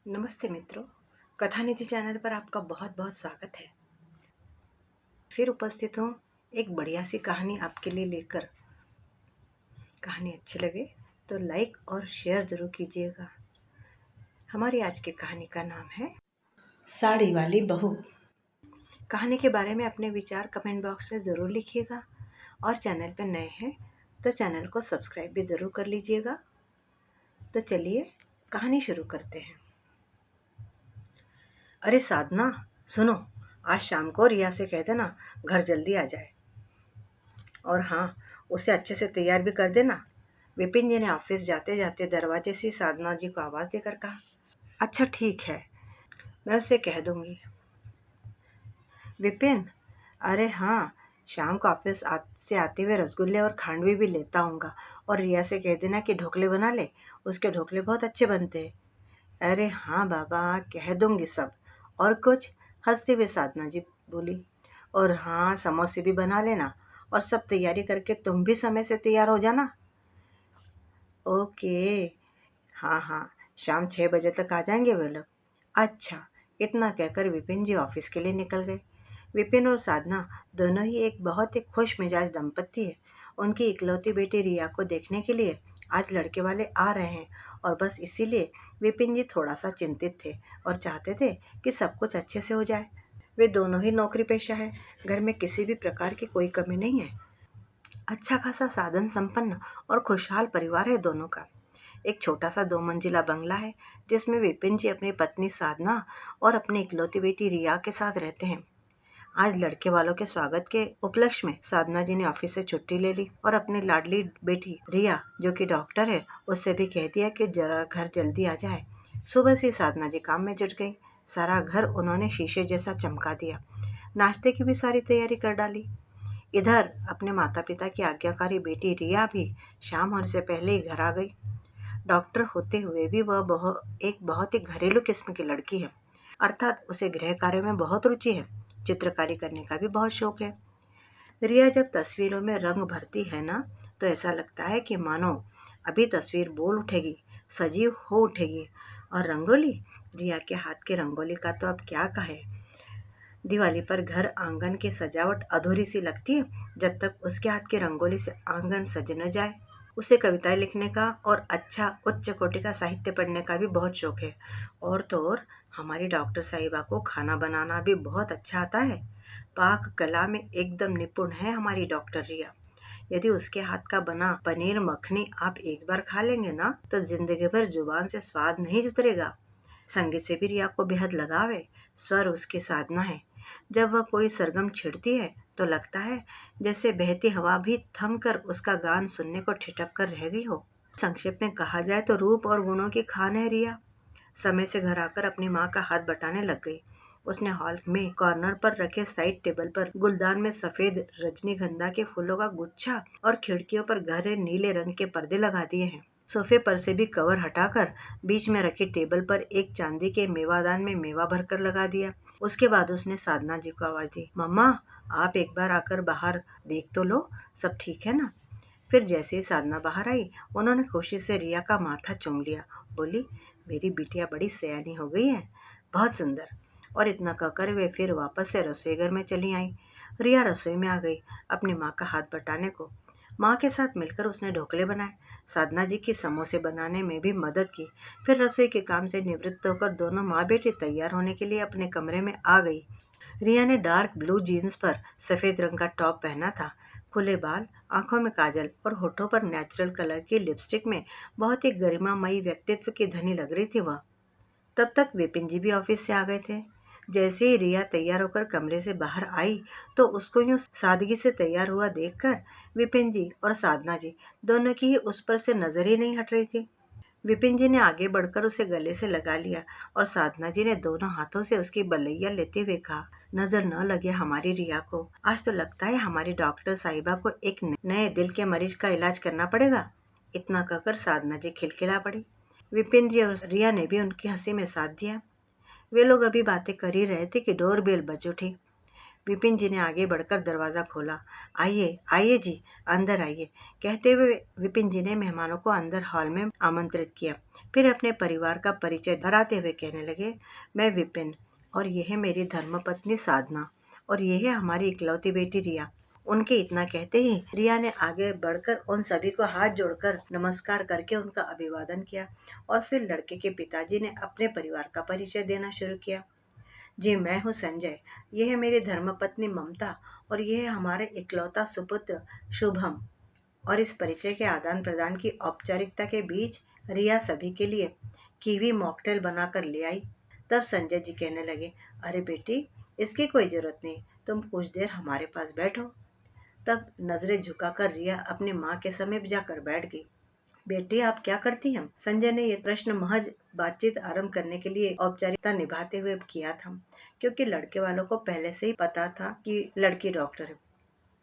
नमस्ते मित्रों, कथानिधि चैनल पर आपका बहुत बहुत स्वागत है। फिर उपस्थित हूँ एक बढ़िया सी कहानी आपके लिए लेकर। कहानी अच्छी लगे तो लाइक और शेयर ज़रूर कीजिएगा। हमारी आज की कहानी का नाम है साड़ी वाली बहू। कहानी के बारे में अपने विचार कमेंट बॉक्स में ज़रूर लिखिएगा और चैनल पर नए हैं तो चैनल को सब्सक्राइब भी ज़रूर कर लीजिएगा। तो चलिए कहानी शुरू करते हैं। अरे साधना, सुनो, आज शाम को रिया से कह देना घर जल्दी आ जाए। और हाँ, उसे अच्छे से तैयार भी कर देना। विपिन जी ने ऑफिस जाते जाते दरवाजे से साधना जी को आवाज़ देकर कहा। अच्छा ठीक है, मैं उसे कह दूंगी। विपिन, अरे हाँ, शाम को ऑफिस से आते हुए रसगुल्ले और खांडवी भी लेता हूँगा। और रिया से कह देना कि ढोकले बना ले, उसके ढोकले बहुत अच्छे बनते हैं। अरे हाँ बाबा, कह दूंगी सब। और कुछ? हंसते हुए साधना जी बोली। और हाँ, समोसे भी बना लेना और सब तैयारी करके तुम भी समय से तैयार हो जाना। ओके। हाँ हाँ, शाम 6 बजे तक आ जाएंगे वे लोग। अच्छा, इतना कहकर विपिन जी ऑफिस के लिए निकल गए। विपिन और साधना दोनों ही एक बहुत ही खुश मिजाज दंपत्ति है। उनकी इकलौती बेटी रिया को देखने के लिए आज लड़के वाले आ रहे हैं और बस इसीलिए विपिन जी थोड़ा सा चिंतित थे और चाहते थे कि सब कुछ अच्छे से हो जाए। वे दोनों ही नौकरी पेशा है, घर में किसी भी प्रकार की कोई कमी नहीं है। अच्छा खासा साधन संपन्न और खुशहाल परिवार है दोनों का। एक छोटा सा 2 मंजिला बंगला है जिसमें विपिन जी अपनी पत्नी साधना और अपनी इकलौती बेटी रिया के साथ रहते हैं। आज लड़के वालों के स्वागत के उपलक्ष्य में साधना जी ने ऑफिस से छुट्टी ले ली और अपनी लाडली बेटी रिया, जो कि डॉक्टर है, उससे भी कह दिया कि जरा घर जल्दी आ जाए। सुबह से साधना जी काम में जुट गई। सारा घर उन्होंने शीशे जैसा चमका दिया। नाश्ते की भी सारी तैयारी कर डाली। इधर अपने माता पिता की आज्ञाकारी बेटी रिया भी शाम होने से पहले ही घर आ गई। डॉक्टर होते हुए भी वह एक बहुत ही घरेलू किस्म की लड़की है, अर्थात उसे गृह कार्य में बहुत रुचि है। चित्रकारी करने का भी बहुत शौक है। रिया जब तस्वीरों में रंग भरती है ना, तो ऐसा लगता है कि मानो अभी तस्वीर बोल उठेगी, सजीव हो उठेगी। और रंगोली, रिया के हाथ की रंगोली का तो अब क्या कहे। दिवाली पर घर आंगन की सजावट अधूरी सी लगती है जब तक उसके हाथ की रंगोली से आंगन सज न जाए। उसे कविताएं लिखने का और अच्छा उच्च कोटि का साहित्य पढ़ने का भी बहुत शौक है। और तो और हमारी डॉक्टर साहिबा को खाना बनाना भी बहुत अच्छा आता है। पाक कला में एकदम निपुण है हमारी डॉक्टर रिया। यदि उसके हाथ का बना पनीर मखनी आप एक बार खा लेंगे ना, तो जिंदगी भर जुबान से स्वाद नहीं उतरेगा। संगीत से भी रिया को बेहद लगाव है। स्वर उसकी साधना है। जब वह कोई सरगम छेड़ती है तो लगता है जैसे बहती हवा भी थम कर उसका गान सुनने को ठिठक कर रह गई हो। संक्षेप में कहा जाए तो रूप और गुणों की खान है रिया। समय से घर आकर अपनी माँ का हाथ बटाने लग गई। उसने हॉल में कॉर्नर पर रखे साइड टेबल पर गुलदान में सफेद रजनीगंधा के फूलों का गुच्छा और खिड़कियों पर गहरे नीले रंग के पर्दे लगा दिए हैं। सोफे पर से भी कवर हटाकर बीच में रखी टेबल पर एक चांदी के मेवादान में मेवा भरकर लगा दिया। उसके बाद उसने साधना जी को आवाज दी, मम्मा, आप एक बार आकर बाहर देख तो लो, सब ठीक है ना। फिर जैसे ही साधना बाहर आई, उन्होंने खुशी से रिया का माथा चूम लिया। बोली, मेरी बिटिया बड़ी सयानी हो गई है, बहुत सुंदर। और इतना कहकर वे फिर वापस से रसोई घर में चली आई। रिया रसोई में आ गई अपनी माँ का हाथ बटाने को। माँ के साथ मिलकर उसने ढोकले बनाए। साधना जी की समोसे बनाने में भी मदद की। फिर रसोई के काम से निवृत्त होकर दोनों माँ बेटी तैयार होने के लिए अपने कमरे में आ गई। रिया ने डार्क ब्लू जीन्स पर सफ़ेद रंग का टॉप पहना था। खुले बाल, आंखों में काजल और होठों पर नेचुरल कलर की लिपस्टिक में बहुत ही गरिमामयी व्यक्तित्व की धनी लग रही थी वह। तब तक विपिन जी भी ऑफिस से आ गए थे। जैसे ही रिया तैयार होकर कमरे से बाहर आई तो उसको यूं सादगी से तैयार हुआ देखकर विपिन जी और साधना जी दोनों की ही उस पर से नजर ही नहीं हट रही थी। विपिन जी ने आगे बढ़कर उसे गले से लगा लिया और साधना जी ने दोनों हाथों से उसकी बलैया लेते हुए कहा, नजर न लगे हमारी रिया को। आज तो लगता है हमारी डॉक्टर साहिबा को एक नए दिल के मरीज का इलाज करना पड़ेगा। इतना कहकर साधना जी खिलखिला पड़ी। विपिन जी और रिया ने भी उनकी हंसी में साथ दिया। वे लोग अभी बातें कर ही रहे थे कि डोरबेल बज उठी। विपिन जी ने आगे बढ़कर दरवाज़ा खोला। आइए आइए जी, अंदर आइए, कहते हुए विपिन जी ने मेहमानों को अंदर हॉल में आमंत्रित किया। फिर अपने परिवार का परिचय दोहराते हुए कहने लगे, मैं विपिन, और यह है मेरी धर्मपत्नी साधना, और यह है हमारी इकलौती बेटी रिया। उनके इतना कहते ही रिया ने आगे बढ़कर उन सभी को हाथ जोड़कर नमस्कार करके उनका अभिवादन किया, और फिर लड़के के पिताजी ने अपने परिवार का परिचय देना शुरू किया। जी, मैं हूँ संजय, यह है मेरी धर्मपत्नी ममता, और यह है हमारे इकलौता सुपुत्र शुभम। और इस परिचय के आदान प्रदान की औपचारिकता के बीच रिया सभी के लिए कीवी मॉकटेल बनाकर ले आई। तब संजय जी कहने लगे, अरे बेटी, इसकी कोई जरूरत नहीं, तुम कुछ देर हमारे पास बैठो। तब नजरें झुकाकर रिया अपनी माँ के समीप जाकर बैठ गई। बेटी, आप क्या करती हैं? संजय ने यह प्रश्न महज बातचीत आरंभ करने के लिए औपचारिकता निभाते हुए किया था, क्योंकि लड़के वालों को पहले से ही पता था कि लड़की डॉक्टर है।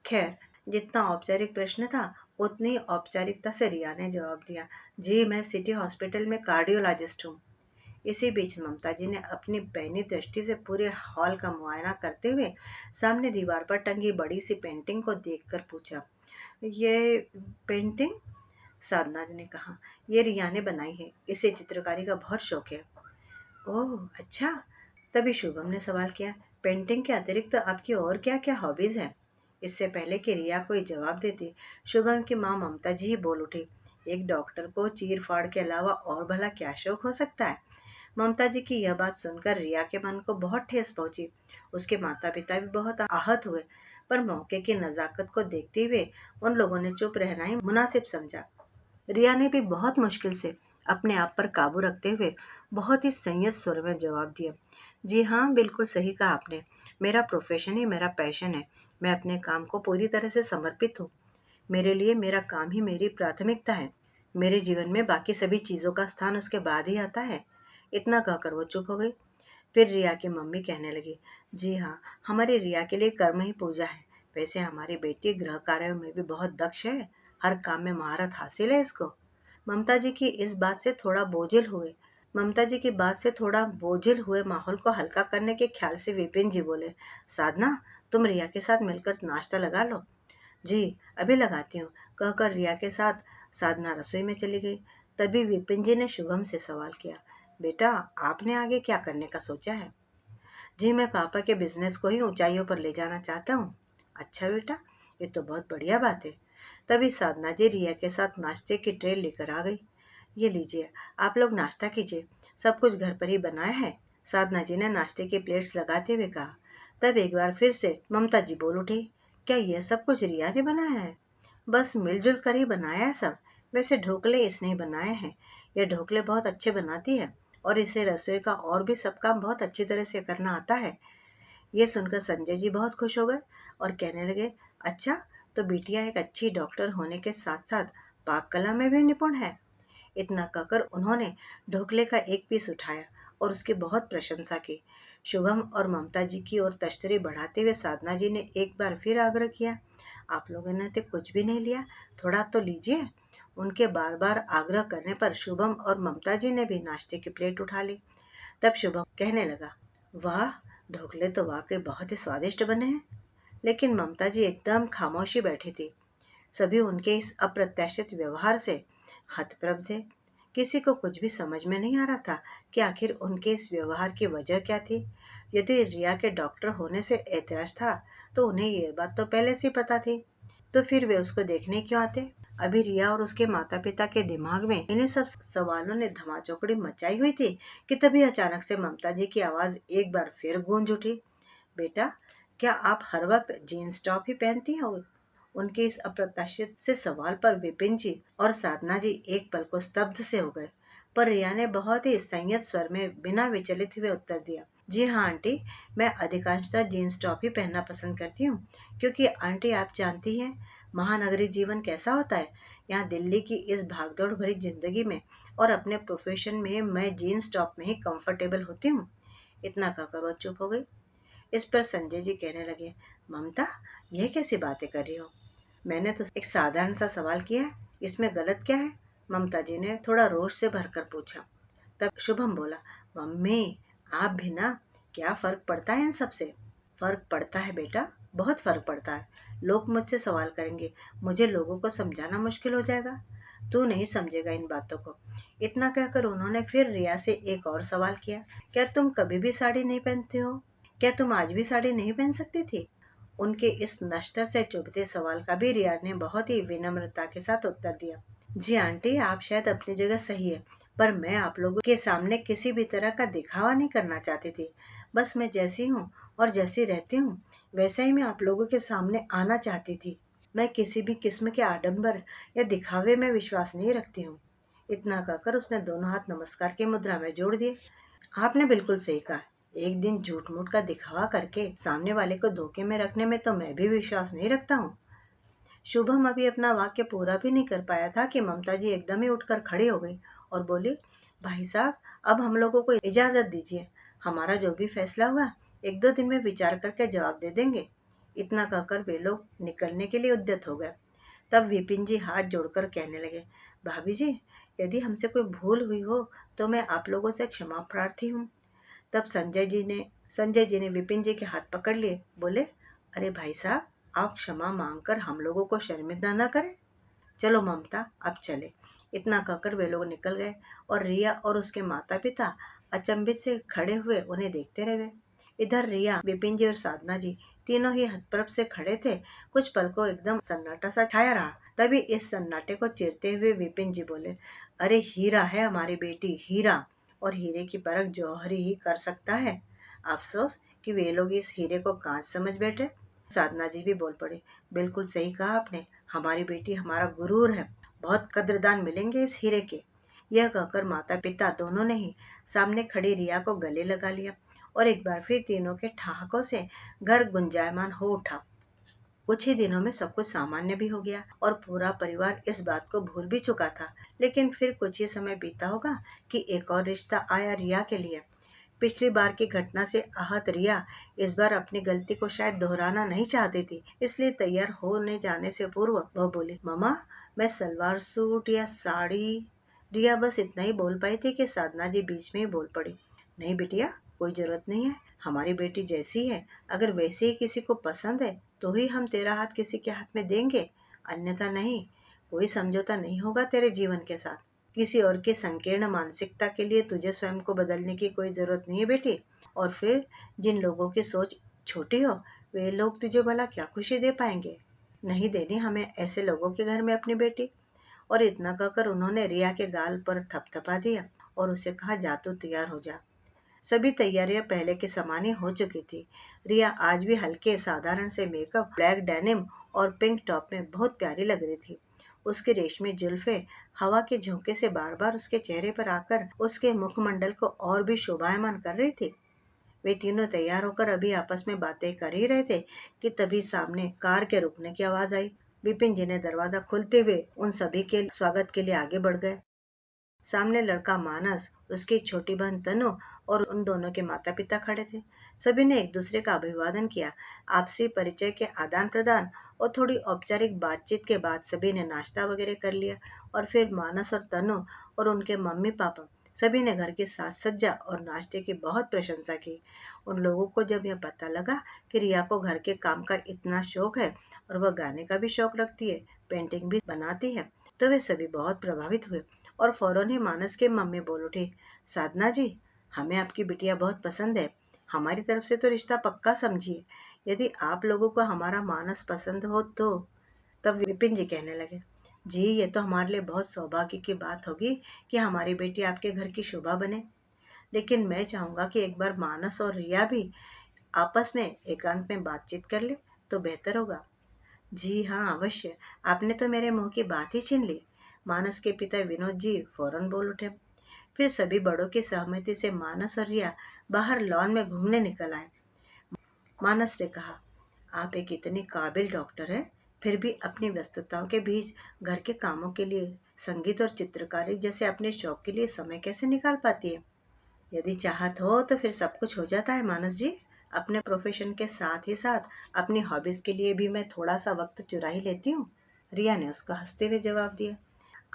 खैर, जितना औपचारिक प्रश्न था उतनी औपचारिकता से रिया ने जवाब दिया, जी मैं सिटी हॉस्पिटल में कार्डियोलॉजिस्ट हूँ। इसी बीच ममता जी ने अपनी पैनी दृष्टि से पूरे हॉल का मुआयना करते हुए सामने दीवार पर टंगी बड़ी सी पेंटिंग को देखकर पूछा, ये पेंटिंग? साधना ने कहा, ये रिया ने बनाई है, इसे चित्रकारी का बहुत शौक है। ओह अच्छा। तभी शुभम ने सवाल किया, पेंटिंग के अतिरिक्त आपकी और क्या क्या हॉबीज है? इससे पहले कि रिया कोई जवाब देती, शुभम की माँ ममता जी ही बोल उठी, एक डॉक्टर को चीर फाड़ के अलावा और भला क्या शौक हो सकता है? ममता जी की यह बात सुनकर रिया के मन को बहुत ठेस पहुंची। उसके माता पिता भी बहुत आहत हुए, पर मौके की नजाकत को देखते हुए उन लोगों ने चुप रहना ही मुनासिब समझा। रिया ने भी बहुत मुश्किल से अपने आप पर काबू रखते हुए बहुत ही संयत स्वर में जवाब दिया, जी हाँ, बिल्कुल सही कहा आपने, मेरा प्रोफेशन ही मेरा पैशन है, मैं अपने काम को पूरी तरह से समर्पित हूँ, मेरे लिए मेरा काम ही मेरी प्राथमिकता है, मेरे जीवन में बाकी सभी चीज़ों का स्थान उसके बाद ही आता है। इतना कहकर वो चुप हो गई। फिर रिया की मम्मी कहने लगी, जी हाँ, हमारी रिया के लिए कर्म ही पूजा है, वैसे हमारी बेटी गृह कार्यों में भी बहुत दक्ष है, हर काम में महारत हासिल है इसको। ममता जी की इस बात से थोड़ा बोझिल हुए ममता जी की बात से थोड़ा बोझिल हुए माहौल को हल्का करने के ख्याल से विपिन जी बोले, साधना, तुम रिया के साथ मिलकर नाश्ता लगा लो। जी, अभी लगाती हूँ, कहकर रिया के साथ साधना रसोई में चली गई। तभी विपिन जी ने शुभम से सवाल किया, बेटा, आपने आगे क्या करने का सोचा है? जी, मैं पापा के बिजनेस को ही ऊंचाइयों पर ले जाना चाहता हूँ। अच्छा बेटा, ये तो बहुत बढ़िया बात है। तभी साधना जी रिया के साथ नाश्ते की ट्रे लेकर आ गई। ये लीजिए, आप लोग नाश्ता कीजिए, सब कुछ घर पर ही बनाया है, साधना जी ने नाश्ते की प्लेट्स लगाते हुए कहा। तब एक बार फिर से ममता जी बोल उठी, क्या यह सब कुछ रिया ने बनाया है? बस मिलजुल कर ही बनाया है सब। वैसे ढोकले इसने ही बनाए हैं, ये ढोकले बहुत अच्छे बनाती है, और इसे रसोई का और भी सब काम बहुत अच्छी तरह से करना आता है। ये सुनकर संजय जी बहुत खुश हो गए और कहने लगे, अच्छा, तो बिटिया एक अच्छी डॉक्टर होने के साथ साथ पाक कला में भी निपुण है। इतना कहकर उन्होंने ढोकले का एक पीस उठाया और उसकी बहुत प्रशंसा की। शुभम और ममता जी की ओर तश्तरी बढ़ाते हुए साधना जी ने एक बार फिर आग्रह किया, आप लोगों ने तो कुछ भी नहीं लिया, थोड़ा तो लीजिए। उनके बार बार आग्रह करने पर शुभम और ममता जी ने भी नाश्ते की प्लेट उठा ली। तब शुभम कहने लगा, वाह, ढोकले तो वाकई बहुत ही स्वादिष्ट बने हैं। लेकिन ममता जी एकदम खामोशी बैठी थी। सभी उनके इस अप्रत्याशित व्यवहार से हतप्रभ थे। किसी को कुछ भी समझ में नहीं आ रहा था कि आखिर उनके इस व्यवहार की वजह क्या थी। यदि रिया के डॉक्टर होने से ऐतराज था, तो उन्हें ये बात तो पहले से पता थी, तो फिर वे उसको देखने क्यों आते? अभी रिया और उसके माता पिता के दिमाग में इन्हें सब सवालों ने धमाचौकड़ी मचाई हुई थी कि तभी अचानक से ममता जी की आवाज एक बार फिर गूंज उठी, बेटा, क्या आप हर वक्त जीन्स टॉप ही पहनती हो? उनके इस अप्रत्याशित से सवाल पर विपिन जी और साधना जी एक पल को स्तब्ध से हो गए, पर रिया ने बहुत ही संयत स्वर में बिना विचलित हुए उत्तर दिया, जी हाँ आंटी, मैं अधिकांशतः जीन्स टॉप ही पहनना पसंद करती हूँ, क्योंकि आंटी आप जानती हैं महानगरी जीवन कैसा होता है। यहाँ दिल्ली की इस भागदौड़ भरी जिंदगी में और अपने प्रोफेशन में मैं जीन्स टॉप में ही कंफर्टेबल होती हूँ। इतना कहकर वो चुप हो गई। इस पर संजय जी कहने लगे, ममता, यह कैसी बातें कर रही हो? मैंने तो एक साधारण सा सवाल किया है, इसमें गलत क्या है? ममता जी ने थोड़ा रोष से भरकर पूछा। तब शुभम बोला, मम्मी, आप भी ना, क्या फर्क पड़ता है इन सब से? फ़र्क पड़ता है बेटा, बहुत फ़र्क पड़ता है। लोग मुझसे सवाल करेंगे, मुझे लोगों को समझाना मुश्किल हो जाएगा। तू नहीं समझेगा इन बातों को। इतना कहकर उन्होंने फिर रिया से एक और सवाल किया, क्या तुम कभी भी साड़ी नहीं पहनती हो? क्या तुम आज भी साड़ी नहीं पहन सकती थी? उनके इस नश्तर से चुभते सवाल का भी रिया ने बहुत ही विनम्रता के साथ उत्तर दिया। जी आंटी, आप शायद अपनी जगह सही है, पर मैं आप लोगों के सामने किसी भी तरह का दिखावा नहीं करना चाहती थी। बस मैं जैसी हूँ और जैसी रहती हूँ, वैसे ही मैं आप लोगों के सामने आना चाहती थी। मैं किसी भी किस्म के आडंबर या दिखावे में विश्वास नहीं रखती हूँ। इतना कहकर उसने दोनों हाथ नमस्कार की मुद्रा में जोड़ दिए। आपने बिल्कुल सही कहा। एक दिन झूठ मूठ का दिखावा करके सामने वाले को धोखे में रखने में तो मैं भी विश्वास नहीं रखता हूँ। शुभम अभी अपना वाक्य पूरा भी नहीं कर पाया था कि ममता जी एकदम ही उठकर खड़ी हो गई और बोली, भाई साहब, अब हम लोगों को इजाजत दीजिए। हमारा जो भी फैसला हुआ, एक दो दिन में विचार करके जवाब दे देंगे। इतना कहकर वे लोग निकलने के लिए उद्यत हो गए। तब विपिन जी हाथ जोड़कर कहने लगे, भाभी जी, यदि हमसे कोई भूल हुई हो तो मैं आप लोगों से क्षमा प्रार्थी हूँ। तब संजय जी ने विपिन जी के हाथ पकड़ लिए, बोले, अरे भाई साहब, आप क्षमा मांगकर हम लोगों को शर्मिंदा न करें। चलो ममता, अब चले। इतना कहकर वे लोग निकल गए और रिया और उसके माता पिता अचंभित से खड़े हुए उन्हें देखते रह गए। इधर रिया, विपिन जी और साधना जी तीनों ही हतप्रभ से खड़े थे। कुछ पल को एकदम सन्नाटा सा छाया रहा। तभी इस सन्नाटे को चीरते हुए विपिन जी बोले, अरे हीरा है हमारी बेटी, हीरा, और हीरे की परख जौहरी ही कर सकता है। अफसोस कि वे लोग इस हीरे को कांच समझ बैठे। साधना जी भी बोल पड़े, बिल्कुल सही कहा आपने, हमारी बेटी हमारा गुरूर है, बहुत कद्रदान मिलेंगे इस हीरे के। यह कहकर माता पिता दोनों ने ही सामने खड़ी रिया को गले लगा लिया और एक बार फिर तीनों के ठहाकों से घर गुंजायमान हो उठा। कुछ ही दिनों में सब कुछ सामान्य भी हो गया और पूरा परिवार इस बात को भूल भी चुका था। लेकिन फिर कुछ ही समय बीता होगा कि एक और रिश्ता आया रिया के लिए। पिछली बार की घटना से आहत रिया इस बार अपनी गलती को शायद दोहराना नहीं चाहती थी, इसलिए तैयार होने जाने से पूर्व वह बोली, मम्मा, मैं सलवार सूट या साड़ी। रिया बस इतना ही बोल पाई थी कि साधना जी बीच में ही बोल पड़ी, नहीं बिटिया, कोई जरूरत नहीं है। हमारी बेटी जैसी है, अगर वैसे ही किसी को पसंद है तो ही हम तेरा हाथ किसी के हाथ में देंगे, अन्यथा नहीं। कोई समझौता नहीं होगा तेरे जीवन के साथ। किसी और की संकीर्ण मानसिकता के लिए तुझे स्वयं को बदलने की कोई जरूरत नहीं है बेटी। और फिर जिन लोगों की सोच छोटी हो, वे लोग तुझे भला क्या खुशी दे पाएंगे? नहीं देनी हमें ऐसे लोगों के घर में अपनी बेटी। और इतना कहकर उन्होंने रिया के गाल पर थपथपा दिया और उसे कहा, जा तू तैयार हो जा। सभी तैयारियां पहले के समान ही हो चुकी थी। रिया आज भी हल्के साधारण से मेकअप, ब्लैक डेनिम और पिंक टॉप में बहुत प्यारी लग रही थी। उसकी रेशमी जुल्फे हवा के झोंके से बार बार उसके चेहरे पर आकर उसके मुखमंडल को और भी शोभायमान कर रही थी। वे तीनों तैयार होकर अभी आपस में बातें कर ही रहे थे कि तभी सामने कार के रुकने की आवाज आई। विपिन जी ने दरवाजा खुलते हुए उन सभी के स्वागत के लिए आगे बढ़ गए। सामने लड़का मानस, उसकी छोटी बहन तनु और उन दोनों के माता पिता खड़े थे। सभी ने एक दूसरे का अभिवादन किया। आपसी परिचय के आदान प्रदान और थोड़ी औपचारिक बातचीत के बाद सभी ने नाश्ता वगैरह कर लिया और फिर मानस और तनु और उनके मम्मी पापा सभी ने घर की साज सज्जा और नाश्ते की बहुत प्रशंसा की। उन लोगों को जब यह पता लगा कि रिया को घर के काम का इतना शौक है और वह गाने का भी शौक रखती है, पेंटिंग भी बनाती है, तो वे सभी बहुत प्रभावित हुए और फौरन ही मानस की मम्मी बोल उठी, साधना जी, हमें आपकी बिटिया बहुत पसंद है। हमारी तरफ से तो रिश्ता पक्का समझिए। यदि आप लोगों को हमारा मानस पसंद हो तो। तब विपिन जी कहने लगे, जी, ये तो हमारे लिए बहुत सौभाग्य की बात होगी कि हमारी बेटी आपके घर की शोभा बने। लेकिन मैं चाहूंगा कि एक बार मानस और रिया भी आपस में एकांत में बातचीत कर ले तो बेहतर होगा। जी हाँ, अवश्य, आपने तो मेरे मुंह की बात ही छीन ली। मानस के पिता विनोद जी फौरन बोल उठे। फिर सभी बड़ों की सहमति से मानस और रिया बाहर लॉन में घूमने निकल आए। मानस ने कहा, आप एक इतनी काबिल डॉक्टर हैं, फिर भी अपनी व्यस्तताओं के बीच घर के कामों के लिए, संगीत और चित्रकारी जैसे अपने शौक के लिए समय कैसे निकाल पाती है? यदि चाहत हो तो फिर सब कुछ हो जाता है मानस जी। अपने प्रोफेशन के साथ ही साथ अपनी हॉबीज के लिए भी मैं थोड़ा सा वक्त चुरा ही लेती हूँ। रिया ने उसको हंसते हुए जवाब दिया।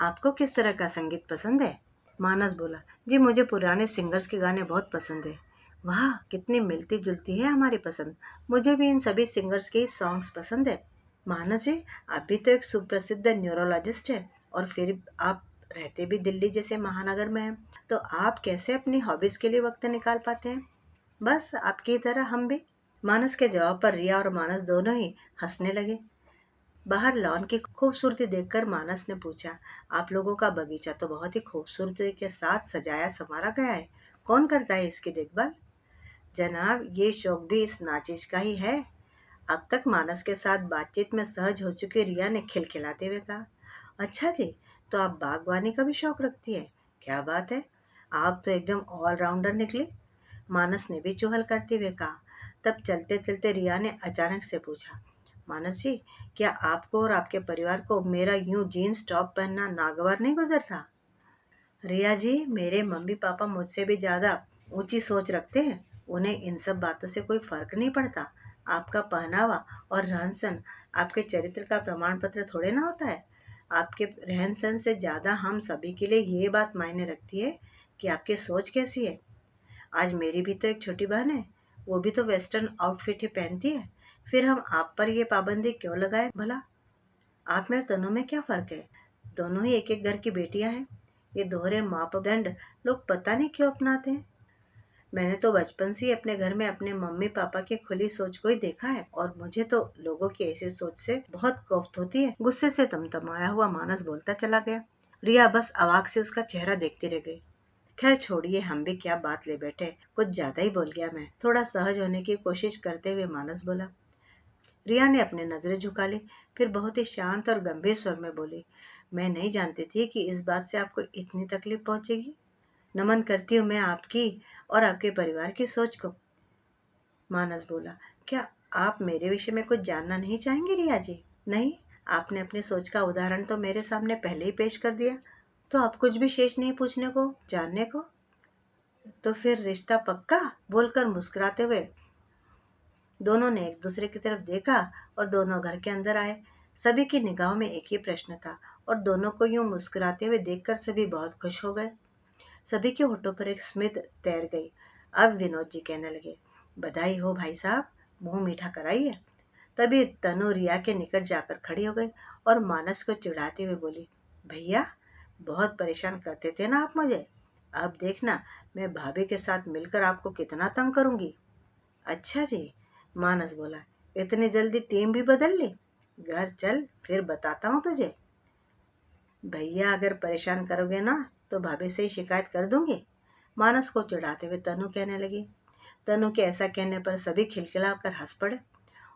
आपको किस तरह का संगीत पसंद है? मानस बोला, जी मुझे पुराने सिंगर्स के गाने बहुत पसंद है। वाह, कितनी मिलती जुलती है हमारी पसंद। मुझे भी इन सभी सिंगर्स के सॉन्ग्स पसंद है। मानस जी, आप भी तो एक सुप्रसिद्ध न्यूरोलॉजिस्ट है, और फिर आप रहते भी दिल्ली जैसे महानगर में हैं। तो आप कैसे अपनी हॉबीज के लिए वक्त निकाल पाते हैं? बस आपकी तरह हम भी। मानस के जवाब पर रिया और मानस दोनों ही हंसने लगे। बाहर लॉन की खूबसूरती देखकर मानस ने पूछा, आप लोगों का बगीचा तो बहुत ही खूबसूरती के साथ सजाया संवारा गया है। कौन करता है इसकी देखभाल? जनाब, ये शौक भी इस नाचिज का ही है। अब तक मानस के साथ बातचीत में सहज हो चुकी रिया ने खिलखिलाते हुए कहा, अच्छा जी, तो आप बागवानी का भी शौक रखती है? क्या बात है, आप तो एकदम ऑलराउंडर निकले। मानस ने भी चुहल करते हुए कहा। तब चलते चलते रिया ने अचानक से पूछा, मानस जी, क्या आपको और आपके परिवार को मेरा यूं जीन्स टॉप पहनना नागवार नहीं गुजर रहा? रिया जी, मेरे मम्मी पापा मुझसे भी ज़्यादा ऊंची सोच रखते हैं। उन्हें इन सब बातों से कोई फर्क नहीं पड़ता। आपका पहनावा और रहन सहन आपके चरित्र का प्रमाण पत्र थोड़े ना होता है। आपके रहन सहन से ज़्यादा हम सभी के लिए ये बात मायने रखती है कि आपकी सोच कैसी है। आज मेरी भी तो एक छोटी बहन है, वो भी तो वेस्टर्न आउटफिट ही पहनती है। फिर हम आप पर ये पाबंदी क्यों लगाए भला? आप में और तनु में क्या फ़र्क है? दोनों ही एक-एक घर की बेटियां हैं। ये दोहरे मापदंड लोग पता नहीं क्यों अपनाते हैं। मैंने तो बचपन से ही अपने घर में अपने मम्मी-पापा की खुली सोच को ही देखा है, और मुझे तो लोगों की ऐसी सोच से बहुत कोफ्त होती है। गुस्से से तमतमाया हुआ मानस बोलता चला गया। रिया बस अवाक से उसका चेहरा देखती रह गई। खैर छोड़िए, हम भी क्या बात ले बैठे, कुछ ज्यादा ही बोल गया मैं। थोड़ा सहज होने की कोशिश करते हुए मानस बोला। रिया ने अपनी नजरें झुका ली, फिर बहुत ही शांत और गंभीर स्वर में बोली, मैं नहीं जानती थी कि इस बात से आपको इतनी तकलीफ पहुंचेगी। नमन करती हूँ मैं आपकी और आपके परिवार की सोच को। मानस बोला, क्या आप मेरे विषय में कुछ जानना नहीं चाहेंगे रिया जी? नहीं, आपने अपनी सोच का उदाहरण तो मेरे सामने पहले ही पेश कर दिया, तो अब कुछ भी शेष नहीं पूछने को, जानने को। तो फिर रिश्ता पक्का? बोलकर मुस्कुराते हुए दोनों ने एक दूसरे की तरफ देखा और दोनों घर के अंदर आए। सभी की निगाहों में एक ही प्रश्न था, और दोनों को यूं मुस्कुराते हुए देखकर सभी बहुत खुश हो गए। सभी के होठों पर एक स्मित तैर गई। अब विनोद जी कहने लगे, बधाई हो भाई साहब, मुंह मीठा कराइए। तभी तनु रिया के निकट जाकर खड़ी हो गई और मानस को चिढ़ाते हुए बोली, भैया, बहुत परेशान करते थे ना आप मुझे। अब देखना, मैं भाभी के साथ मिलकर आपको कितना तंग करूंगी। अच्छा जी, मानस बोला, इतनी जल्दी टीम भी बदल ली? घर चल, फिर बताता हूँ तुझे। भैया, अगर परेशान करोगे ना तो भाभी से ही शिकायत कर दूंगी। मानस को चिढ़ाते हुए तनु कहने लगी। तनु के ऐसा कहने पर सभी खिलखिला कर हंस पड़े,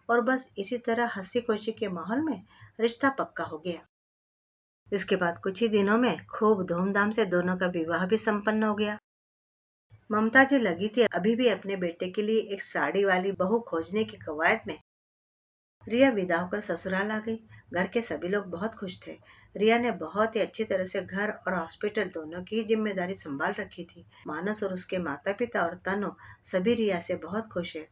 और बस इसी तरह हंसी खुशी के माहौल में रिश्ता पक्का हो गया। इसके बाद कुछ ही दिनों में खूब धूमधाम से दोनों का विवाह भी संपन्न हो गया। ममता जी लगी थी अभी भी अपने बेटे के लिए एक साड़ी वाली बहू खोजने की कवायद में। रिया विदा होकर ससुराल आ गई। घर के सभी लोग बहुत खुश थे। रिया ने बहुत ही अच्छी तरह से घर और हॉस्पिटल दोनों की जिम्मेदारी संभाल रखी थी। मानस और उसके माता पिता और तनु सभी रिया से बहुत खुश है।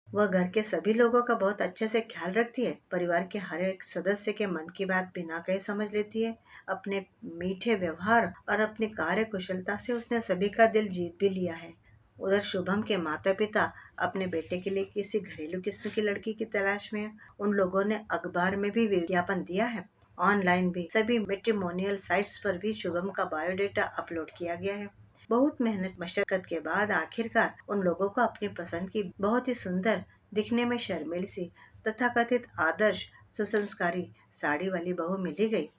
वह घर के सभी लोगों का बहुत अच्छे से ख्याल रखती है। परिवार के हर एक सदस्य के मन की बात बिना कहे समझ लेती है। अपने मीठे व्यवहार और अपनी कार्य कुशलता से उसने सभी का दिल जीत भी लिया है। उधर शुभम के माता पिता अपने बेटे के लिए किसी घरेलू किस्म की लड़की की तलाश में हैं। उन लोगों ने अखबार में भी विज्ञापन दिया है। ऑनलाइन भी सभी मैट्रिमोनियल साइट्स पर भी शुभम का बायोडेटा अपलोड किया गया है। बहुत मेहनत मशक्कत के बाद आखिरकार उन लोगों को अपनी पसंद की बहुत ही सुंदर, दिखने में शर्मीली सी, तथाकथित आदर्श सुसंस्कारी साड़ी वाली बहू मिली गई।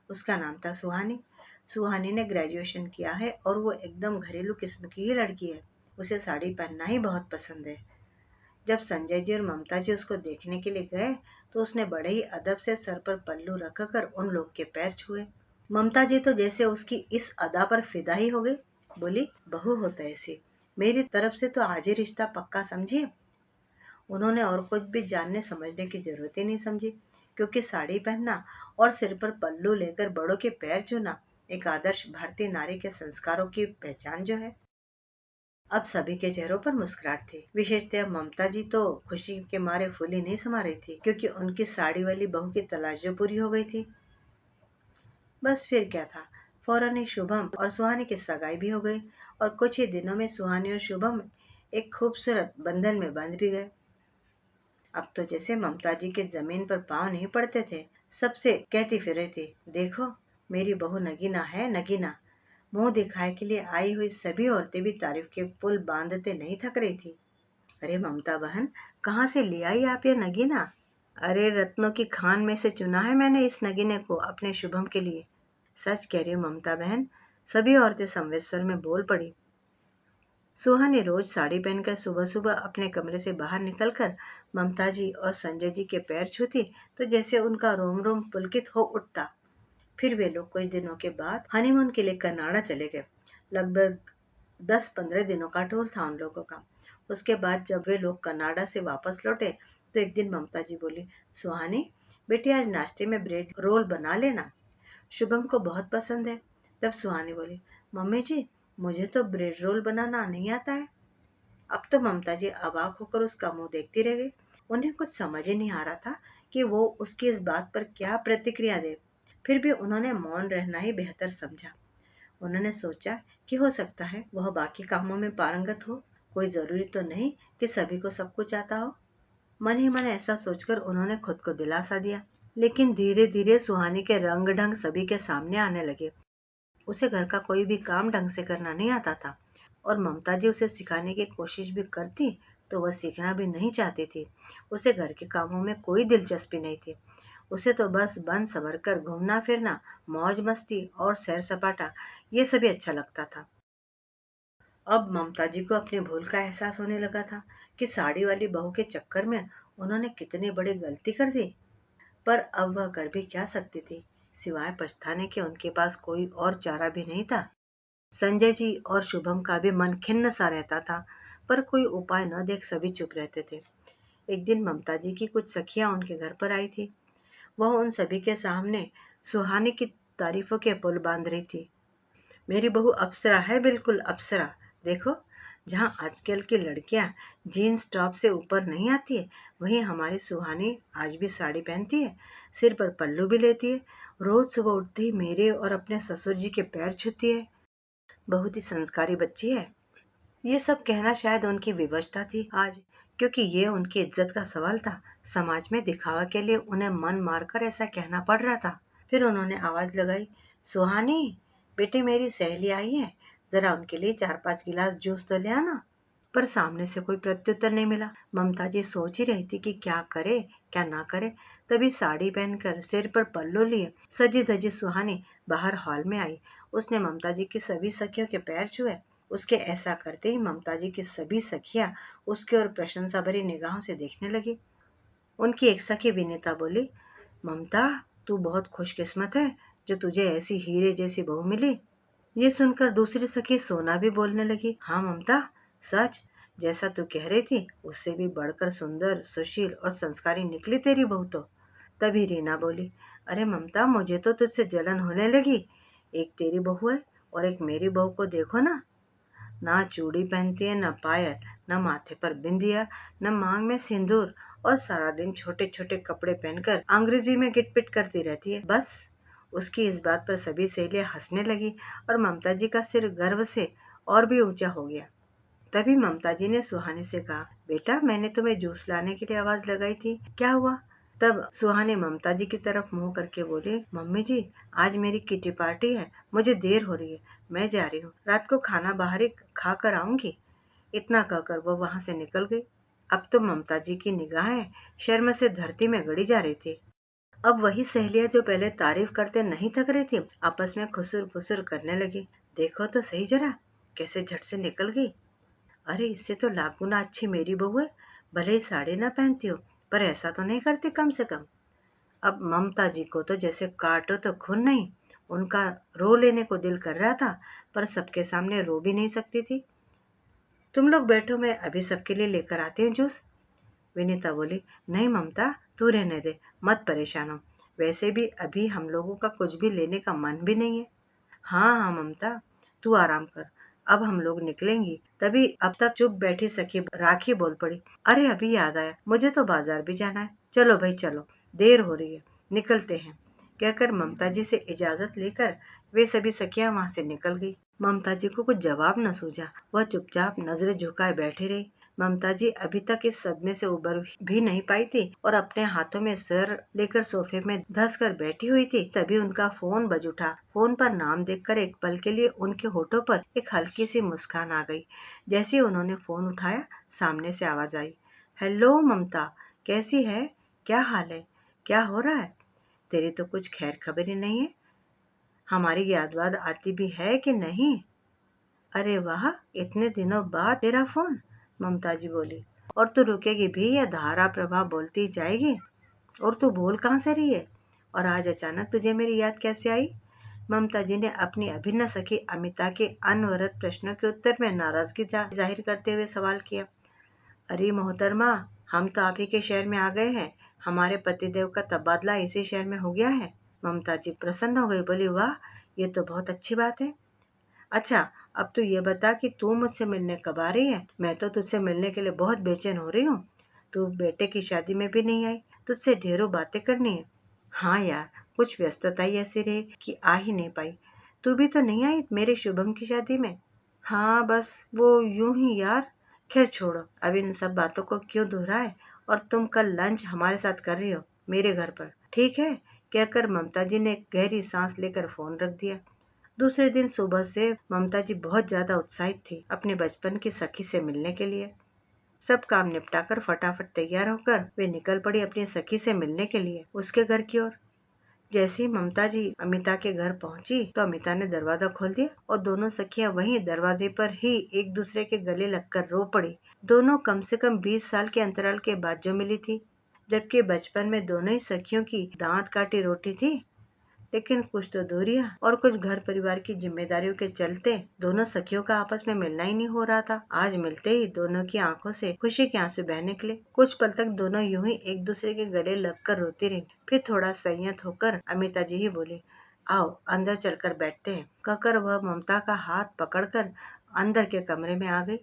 उसका नाम था सुहानी। सुहानी ने ग्रेजुएशन किया है और वो एकदम घरेलू किस्म की ही लड़की है। उसे साड़ी पहनना ही बहुत पसंद है। जब संजय जी और ममता जी उसको देखने के लिए गए तो उसने बड़े ही अदब से सर पर पल्लू रखकर उन लोग के पैर छुए। ममता जी तो जैसे उसकी इस अदा पर फिदा ही हो गई। बोली, बहू हो तो ऐसी, मेरी तरफ से तो आज ही रिश्ता पक्का समझिए। उन्होंने और कुछ भी जानने समझने की जरूरत ही नहीं समझी, क्योंकि साड़ी पहनना और सिर पर पल्लू लेकर बड़ों के पैर छूना एक आदर्श भारतीय नारी के संस्कारों की पहचान जो है। अब सभी के चेहरों पर मुस्कुराहट थी। विशेषतः ममता जी तो खुशी के मारे फूली नहीं समा रही थी, क्योंकि उनकी साड़ी वाली बहू की तलाश जो पूरी हो गई थी। बस फिर क्या था, फौरन ही शुभम और सुहानी की सगाई भी हो गई। और कुछ ही दिनों में सुहानी और शुभम एक खूबसूरत बंधन में बंध भी गए। अब तो जैसे ममता जी के जमीन पर पाँव नहीं पड़ते थे, सबसे कहती फिर रही थी, देखो मेरी बहू नगीना है नगीना। मुंह दिखाए के लिए आई हुई सभी औरतें भी तारीफ के पुल बांधते नहीं थक रही थी। अरे ममता बहन, कहाँ से ले आई आप ये नगीना? अरे रत्नों की खान में से चुना है मैंने इस नगीने को अपने शुभम के लिए। सच कह रही हूँ ममता बहन, सभी औरतें समवेत में बोल पड़ी। सुहानी रोज साड़ी पहनकर सुबह सुबह अपने कमरे से बाहर निकलकर ममता जी और संजय जी के पैर छूती तो जैसे उनका रोम रोम पुलकित हो उठता। फिर वे लोग कुछ दिनों के बाद हनीमून के लिए कनाडा चले गए। लगभग 10-15 दिनों का टूर था उन लोगों का। उसके बाद जब वे लोग कनाडा से वापस लौटे तो एक दिन ममता जी बोली, सुहानी बेटी आज नाश्ते में ब्रेड रोल बना लेना, शुभम को बहुत पसंद है। तब सुहानी बोली, मम्मी जी मुझे तो ब्रेड रोल बनाना नहीं आता है। अब तो ममता जी अवाक होकर उसका मुंह देखती रह गई। उन्हें कुछ समझ ही नहीं आ रहा था कि वो उसकी इस बात पर क्या प्रतिक्रिया दे। फिर भी उन्होंने मौन रहना ही बेहतर समझा। उन्होंने सोचा कि हो सकता है वह बाकी कामों में पारंगत हो, कोई जरूरी तो नहीं कि सभी को सब कुछ आता हो। मन ही मन ऐसा सोचकर उन्होंने खुद को दिलासा दिया। लेकिन धीरे धीरे सुहानी के रंग ढंग सभी के सामने आने लगे। उसे घर का कोई भी काम ढंग से करना नहीं आता था और ममता जी उसे सिखाने की कोशिश भी करती तो वह सीखना भी नहीं चाहती थी। उसे घर के कामों में कोई दिलचस्पी नहीं थी। उसे तो बस बन संवर कर घूमना फिरना, मौज मस्ती और सैर सपाटा, ये सभी अच्छा लगता था। अब ममता जी को अपनी भूल का एहसास होने लगा था कि साड़ी वाली बहू के चक्कर में उन्होंने कितनी बड़ी गलती कर दी। पर अब वह कर भी क्या सकती थी, सिवाय पछताने के उनके पास कोई और चारा भी नहीं था। संजय जी और शुभम का भी मन खिन्न सा रहता था, पर कोई उपाय न देख सभी चुप रहते थे। एक दिन ममता जी की कुछ सखियां उनके घर पर आई थी। वह उन सभी के सामने सुहानी की तारीफों के पुल बांध रही थी। मेरी बहू अप्सरा है, बिल्कुल अप्सरा। देखो, जहाँ आजकल की लड़कियां जीन्स टॉप से ऊपर नहीं आती है, वहीं हमारी सुहानी आज भी साड़ी पहनती है, सिर पर पल्लू भी लेती है, रोज सुबह उठते ही मेरे और अपने ससुर जी के पैर छूती है। बहुत ही संस्कारी बच्ची है। ये सब कहना शायद उनकी विवशता थी आज, क्योंकि ये उनकी इज्जत का सवाल था। समाज में दिखावा के लिए उन्हें मन मारकर ऐसा कहना पड़ रहा था। फिर उन्होंने आवाज लगाई, सुहानी बेटी मेरी सहेली आई है, जरा उनके लिए 4-5 गिलास जूस तो ले आना। पर सामने से कोई प्रत्युत्तर नहीं मिला। ममता जी सोच ही रही थी कि क्या करे क्या ना करे। तभी साड़ी पहनकर सिर पर पल्लू लिए सजी धजी सुहानी बाहर हॉल में आई। उसने ममता जी की सभी सखियों के पैर छुए। उसके ऐसा करते ही ममता जी की सभी सखियां उसकी ओर प्रशंसा भरी निगाहों से देखने लगी। उनकी एक सखी विनीता बोली, ममता तू बहुत खुशकिस्मत है जो तुझे ऐसी हीरे जैसी बहू मिली। ये सुनकर दूसरी सखी सोना भी बोलने लगी, हाँ ममता, सच, जैसा तू कह रही थी उससे भी बढ़कर सुंदर, सुशील और संस्कारी निकली तेरी बहू तो। तभी रीना बोली, अरे ममता मुझे तो तुझसे जलन होने लगी। एक तेरी बहू है और एक मेरी बहू को देखो ना। ना चूड़ी पहनती है, ना पायल, न माथे पर बिंदिया, न मांग में सिंदूर, और सारा दिन छोटे छोटे कपड़े पहनकर अंग्रेजी में गिटपिट करती रहती है। बस उसकी इस बात पर सभी सहेलियां हंसने लगी और ममता जी का सिर गर्व से और भी ऊंचा हो गया। तभी ममता जी ने सुहानी से कहा, बेटा मैंने तुम्हें जूस लाने के लिए आवाज लगाई थी, क्या हुआ? तब सुहानी ममता जी की तरफ मुंह करके बोली, मम्मी जी आज मेरी किटी पार्टी है, मुझे देर हो रही है, मैं जा रही हूँ, रात को खाना बाहर ही खा कर आऊंगी। इतना कहकर वो वहां से निकल गई। अब तो ममता जी की निगाहें शर्म से धरती में गड़ी जा रही थी। अब वही सहेलियां जो पहले तारीफ करते नहीं थक रही थी, आपस में खुसुर फुसुर करने लगी। देखो तो सही जरा, कैसे झट से निकल गई। अरे इससे तो लाख गुना अच्छी मेरी बहू है, भले ही साड़ी ना पहनती हो पर ऐसा तो नहीं करती कम से कम। अब ममता जी को तो जैसे काटो तो खून नहीं। उनका रो लेने को दिल कर रहा था, पर सबके सामने रो भी नहीं सकती थी। तुम लोग बैठो, मैं अभी सबके लिए लेकर आती हूँ जूस। विनीता बोली, नहीं ममता, तू रहने दे, मत परेशान हो, वैसे भी अभी हम लोगों का कुछ भी लेने का मन भी नहीं है। हाँ हाँ ममता, तू आराम कर, अब हम लोग निकलेंगी। तभी अब तक चुप बैठी सखी राखी बोल पड़ी, अरे अभी याद आया, मुझे तो बाजार भी जाना है, चलो भाई चलो, देर हो रही है, निकलते हैं। कहकर ममता जी से इजाजत लेकर वे सभी सखियां वहां से निकल गई। ममता जी को कुछ जवाब न सूझा। वह चुपचाप नजरें झुकाए बैठी रही। ममता जी अभी तक इस सदमे से उबर भी नहीं पाई थी और अपने हाथों में सर लेकर सोफे में धंस कर बैठी हुई थी। तभी उनका फोन बज उठा। फोन पर नाम देखकर एक पल के लिए उनके होठों पर एक हल्की सी मुस्कान आ गई। जैसे ही उन्होंने फोन उठाया, सामने से आवाज आई, हेलो ममता, कैसी है? क्या हाल है? क्या हो रहा है? तेरी तो कुछ खैर खबर ही नहीं है। हमारी याद वाद आती भी है कि नहीं? अरे वाह, इतने दिनों बाद तेरा फोन। ममता जी बोली, और तू रुकेगी भी या धारा प्रभा बोलती जाएगी? और तू बोल कहाँ से रही है? और आज अचानक तुझे मेरी याद कैसे आई? ममता जी ने अपनी अभिन्न सखी अमिता के अनवरत प्रश्नों के उत्तर में नाराजगी जाहिर करते हुए सवाल किया। अरे मोहतरमा, हम तो आप ही के शहर में आ गए हैं। हमारे पतिदेव का तबादला इसी शहर में हो गया है। ममता जी प्रसन्न हो गई, बोली, वाह, ये तो बहुत अच्छी बात है। अच्छा, अब तू ये बता कि तू मुझसे मिलने कब आ रही है? मैं तो तुझसे मिलने के लिए बहुत बेचैन हो रही हूँ। तू बेटे की शादी में भी नहीं आई। तुझसे ढेरों बातें करनी है। हाँ यार, कुछ व्यस्तता ही ऐसी रही कि आ ही नहीं पाई। तू भी तो नहीं आई मेरे शुभम की शादी में। हाँ, बस वो यूं ही यार। खैर छोड़ो, अब इन सब बातों को क्यों दोहराए। और तुम कल लंच हमारे साथ कर रही हो मेरे घर पर, ठीक है? कहकर ममता जी ने एक गहरी सांस लेकर फोन रख दिया। दूसरे दिन सुबह से ममता जी बहुत ज्यादा उत्साहित थी अपने बचपन की सखी से मिलने के लिए। सब काम निपटाकर फटाफट तैयार होकर वे निकल पड़ी अपनी सखी से मिलने के लिए उसके घर की ओर। जैसे ही ममता जी अमिता के घर पहुंची तो अमिता ने दरवाजा खोल दिया और दोनों सखियां वहीं दरवाजे पर ही एक दूसरे के गले लगकर रो पड़ी। दोनों कम से कम 20 साल के अंतराल के बाद जो मिली थी, जबकि बचपन में दोनों ही सखियों की दांत काटी रोटी थी। लेकिन कुछ तो दूरियां और कुछ घर परिवार की जिम्मेदारियों के चलते दोनों सखियों का आपस में मिलना ही नहीं हो रहा था। आज मिलते ही दोनों की आंखों से खुशी के आंसू बह निकले। कुछ पल तक दोनों यूं ही एक दूसरे के गले लगकर रोती रही। फिर थोड़ा संयत होकर अमिता जी ही बोली, आओ अंदर चलकर बैठते हैं, कहकर वह ममता का हाथ पकड़कर अंदर के कमरे में आ गई।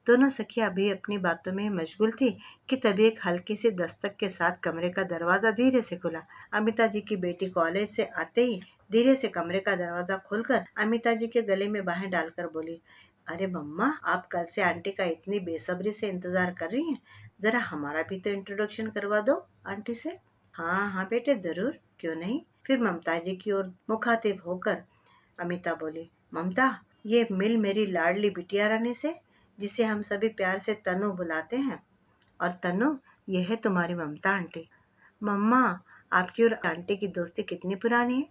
दोनों सखियां अभी अपनी बातों में मशगूल थी कि तभी एक हल्की सी दस्तक के साथ कमरे का दरवाजा धीरे से खुला। अमिता जी की बेटी कॉलेज से आते ही धीरे से कमरे का दरवाजा खोलकर अमिता जी के गले में बाहें डालकर बोली, अरे मम्मा, आप कल से आंटी का इतनी बेसब्री से इंतजार कर रही हैं। जरा हमारा भी तो इंट्रोडक्शन करवा दो आंटी से। हाँ हाँ बेटे, जरूर, क्यों नहीं। फिर ममता जी की ओर मुखातिब होकर अमिता बोली, ममता, ये मिल मेरी लाडली बिटिया रानी से, जिसे हम सभी प्यार से तनु बुलाते हैं। और तनु, ये है तुम्हारी ममता आंटी। मम्मा, आपकी और आंटी की दोस्ती कितनी पुरानी है?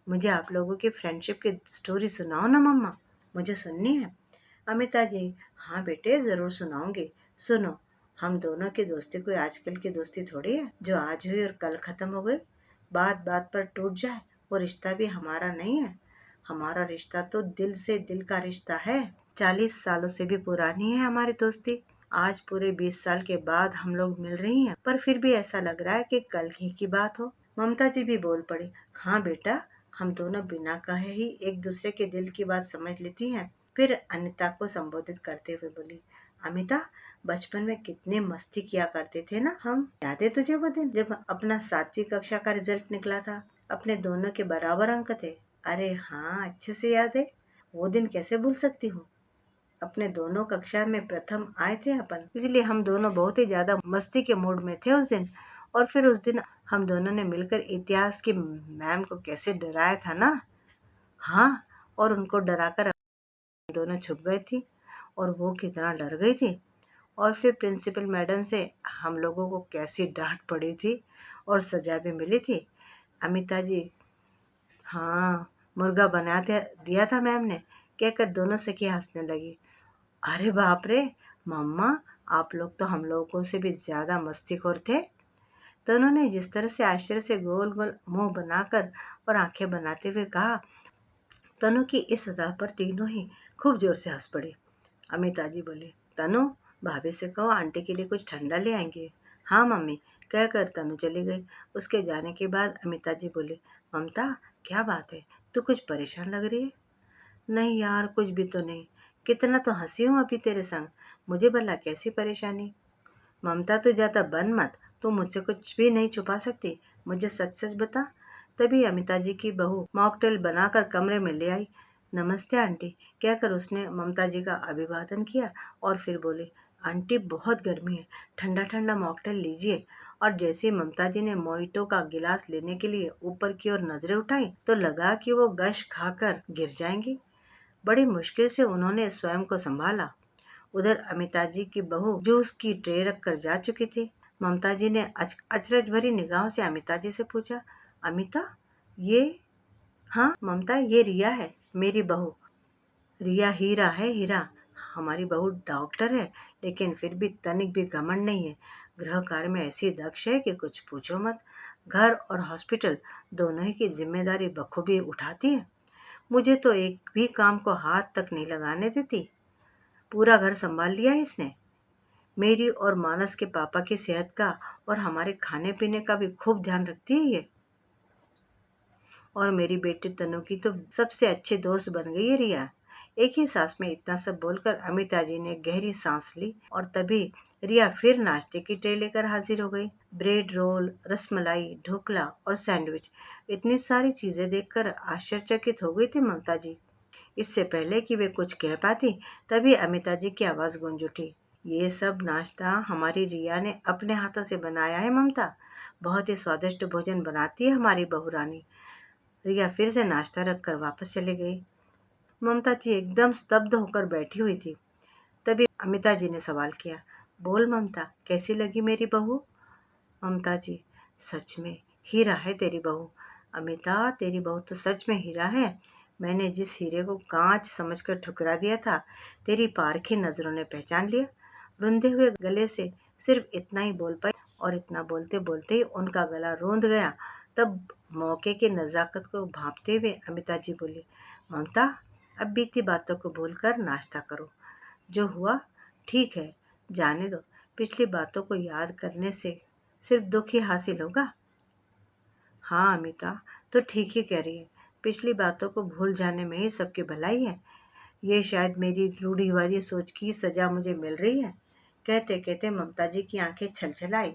मुझे आप लोगों की फ्रेंडशिप की स्टोरी सुनाओ ना मम्मा, मुझे सुननी है। अमिता जी, हाँ बेटे, जरूर सुनाऊंगी। सुनो, हम दोनों की दोस्ती कोई आजकल की दोस्ती थोड़ी है जो आज हुई और कल खत्म हो गई। बात बात पर टूट जाए वो रिश्ता भी हमारा नहीं है। हमारा रिश्ता तो दिल से दिल का रिश्ता है। 40 सालों से भी पुरानी है हमारी दोस्ती। आज पूरे 20 साल के बाद हम लोग मिल रही हैं, पर फिर भी ऐसा लग रहा है कि कल ही की बात हो। ममता जी भी बोल पड़ी, हाँ बेटा, हम दोनों बिना कहे ही एक दूसरे के दिल की बात समझ लेती हैं। फिर अनिता को संबोधित करते हुए बोली, अमिता, बचपन में कितने मस्ती किया करते थे ना हम। याद है तुझे वो दिन जब अपना 7वीं कक्षा का रिजल्ट निकला था? अपने दोनों के बराबर अंक थे। अरे हाँ, अच्छे से याद है। वो दिन कैसे भूल सकती हूँ। अपने दोनों कक्षा में प्रथम आए थे अपन, इसलिए हम दोनों बहुत ही ज्यादा मस्ती के मूड में थे उस दिन। और फिर उस दिन हम दोनों ने मिलकर इतिहास की मैम को कैसे डराया था ना। हाँ, और उनको डराकर दोनों छुप गई थी और वो कितना डर गई थी। और फिर प्रिंसिपल मैडम से हम लोगों को कैसी डांट पड़ी थी और सजा भी मिली थी। अमिता जी, हाँ, मुर्गा बना दिया था मैम ने, कहकर दोनों सखी हंसने लगी। अरे बाप रे मम्मा, आप लोग तो हम लोगों से भी ज्यादा मस्तीखोर थे। तो उन्होंने जिस तरह से आश्चर्य से गोल गोल मुंह बनाकर और आंखें बनाते हुए कहा, तनु की इस सतह पर तीनों ही खूब जोर से हंस पड़ी। अमिता जी बोली, तनु, भाभी से कहो आंटी के लिए कुछ ठंडा ले आएंगे। हाँ मम्मी, कहकर तनु चली गई। उसके जाने के बाद अमिता जी बोली, ममता, क्या बात है, तू कुछ परेशान लग रही है? नहीं यार, कुछ भी तो नहीं। कितना तो हंसी हूँ अभी तेरे संग। मुझे भला कैसी परेशानी? ममता, तू ज्यादा बन मत। तू मुझसे कुछ भी नहीं छुपा सकती। मुझे सच सच बता। तभी अमिता जी की बहू मॉकटेल बनाकर कमरे में ले आई। नमस्ते आंटी, कहकर उसने ममता जी का अभिवादन किया और फिर बोले, आंटी बहुत गर्मी है, ठंडा ठंडा मॉकटेल लीजिए। और जैसे ही ममता जी ने मोइटो का गिलास लेने के लिए ऊपर की ओर नजरें उठाई तो लगा कि वो गश खाकर गिर जाएंगी। बड़ी मुश्किल से उन्होंने स्वयं को संभाला। उधर अमिता जी की बहू जूस की ट्रे रखकर जा चुकी थी। ममता जी ने अचरज भरी निगाहों से अमिता जी से पूछा, अमिता, ये? हाँ ममता, ये रिया है, मेरी बहू। रिया हीरा है, हीरा। हमारी बहू डॉक्टर है, लेकिन फिर भी तनिक भी घमंड नहीं है। गृह कार्य में ऐसी दक्ष है कि कुछ पूछो मत। घर और हॉस्पिटल दोनों ही की जिम्मेदारी बखूबी उठाती है। मुझे तो एक भी काम को हाथ तक नहीं लगाने देती। पूरा घर संभाल लिया है इसने। मेरी और मानस के पापा की सेहत का और हमारे खाने पीने का भी खूब ध्यान रखती है ये। और मेरी बेटी तनु की तो सबसे अच्छी दोस्त बन गई है रिया। एक ही सांस में इतना सब बोलकर अमिता जी ने गहरी सांस ली और तभी रिया फिर नाश्ते की ट्रे लेकर हाजिर हो गई। ब्रेड रोल, रसमलाई, ढोकला और सैंडविच, इतनी सारी चीजें देखकर आश्चर्यचकित हो गई थी ममता जी। इससे पहले कि वे कुछ कह पाती तभी अमिता जी की आवाज गूंज उठी, ये सब नाश्ता हमारी रिया ने अपने हाथों से बनाया है ममता। बहुत ही स्वादिष्ट भोजन बनाती है हमारी बहू रानी। रिया फिर से नाश्ता रखकर वापस चली गई। ममता जी एकदम स्तब्ध होकर बैठी हुई थी। तभी अमिता जी ने सवाल किया, बोल ममता, कैसी लगी मेरी बहू? ममता जी, सच में हीरा है तेरी बहू। अमिता, तेरी बहू तो सच में हीरा है। मैंने जिस हीरे को कांच समझकर ठुकरा दिया था, तेरी पारखी नजरों ने पहचान लिया। रुंधे हुए गले से सिर्फ इतना ही बोल पाई और इतना बोलते बोलते ही उनका गला रूंध गया। तब मौके की नजाकत को भांपते हुए अमिता जी बोली, ममता, अब बीती बातों को भूलकर नाश्ता करो। जो हुआ ठीक है, जाने दो। पिछली बातों को याद करने से सिर्फ दुख ही हासिल होगा। हाँ अमिता, तो ठीक ही कह रही है। पिछली बातों को भूल जाने में ही सबकी भलाई है। ये शायद मेरी रूढ़िवादी सोच की सजा मुझे मिल रही है। कहते कहते ममता जी की आंखें छलछलाई।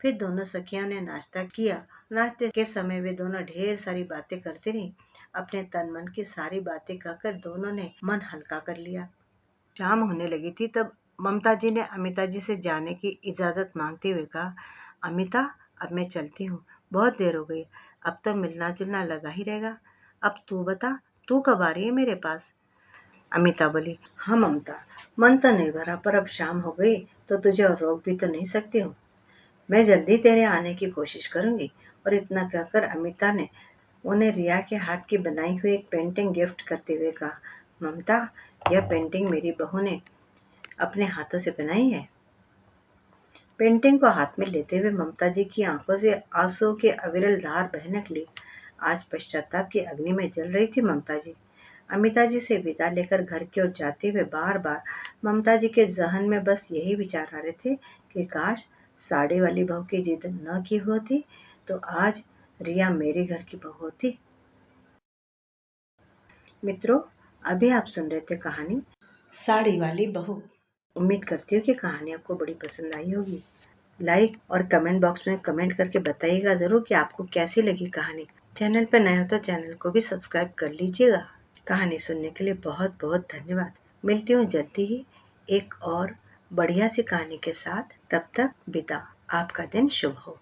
फिर दोनों सखियों ने नाश्ता किया। नाश्ते के समय वे दोनों ढेर सारी बातें करती रहीं। अपने तन मन की सारी बातें कहकर दोनों ने मन हल्का कर लिया। शाम होने लगी थी तब ममता जी ने अमिता जी से जाने की इजाज़त मांगते हुए कहा, अमिता, अब मैं चलती हूँ, बहुत देर हो गई। अब तो मिलना जुलना लगा ही रहेगा। अब तू बता, तू कब आ रही है मेरे पास? अमिता बोली, हाँ ममता, मन तो नहीं भरा पर अब शाम हो गई तो तुझे और रोक भी तो नहीं सकती हूँ। मैं जल्दी तेरे आने की कोशिश करूंगी। और इतना कहकर अमिता ने उन्हें रिया के हाथ की बनाई हुई एक पेंटिंग गिफ्ट करते हुए कहा, ममता, यह पेंटिंग मेरी बहू ने अपने हाथों से बनाई है। पेंटिंग को हाथ में लेते हुए ममता जी की आंखों से आंसुओं की अविरल धार बहने लगी। आज पश्चाताप की अग्नि में जल रही थी ममता जी। अमिता जी से विदा लेकर घर की ओर जाते हुए बार बार ममता जी के जहन में बस यही विचार आ रहे थे कि काश साड़ी वाली बहू की जिद न की होती तो आज रिया मेरे घर की बहू होती। मित्रों, अभी आप सुन रहे थे कहानी साड़ी वाली बहू। उम्मीद करती हूँ कि कहानी आपको बड़ी पसंद आई होगी। लाइक और कमेंट बॉक्स में कमेंट करके बताइएगा ज़रूर कि आपको कैसी लगी कहानी। चैनल पर नए हो तो चैनल को भी सब्सक्राइब कर लीजिएगा। कहानी सुनने के लिए बहुत बहुत धन्यवाद। मिलती हूँ जल्दी ही एक और बढ़िया सी कहानी के साथ। तब तक विदा। आपका दिन शुभ हो।